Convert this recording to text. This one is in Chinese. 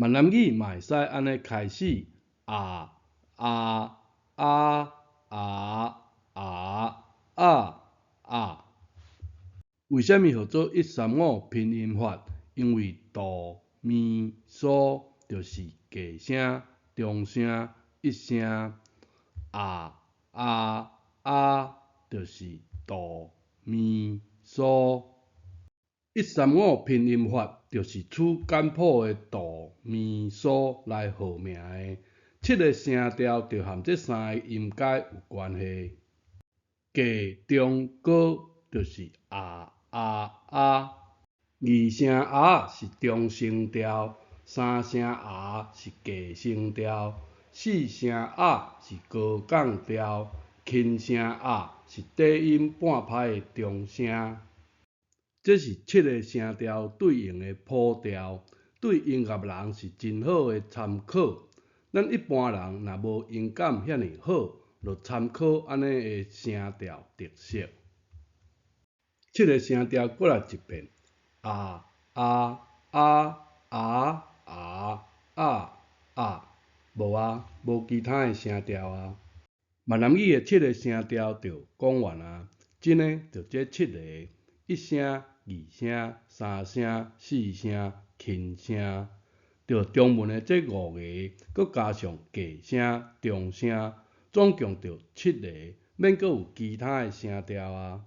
闽南语嘛会使安尼开始啊啊啊啊啊啊。为虾米号做135拼音法？因为哆咪嗦就是低声、中声、一声，就是哆咪嗦。135拼音法就是取简谱的哆咪嗦来号名的，7个声调就和这3个音阶有关系。低中高就是2声是中声调，3声是低声调，4声是高降调，轻声是低音半拍的中声。这是7个声调对应的谱调，对音乐人是真好的参考。咱一般人若无音感遐尼好，就参考安尼的声调特色。7个声调过来一遍，无其他的声调啊。闽南语的7个声调就讲完啊，真的就这7个，一声、二声、三声、四声、轻声，就中文的这5个，佮加上低声、中声，总共就7个，免佮有其他的声调啊。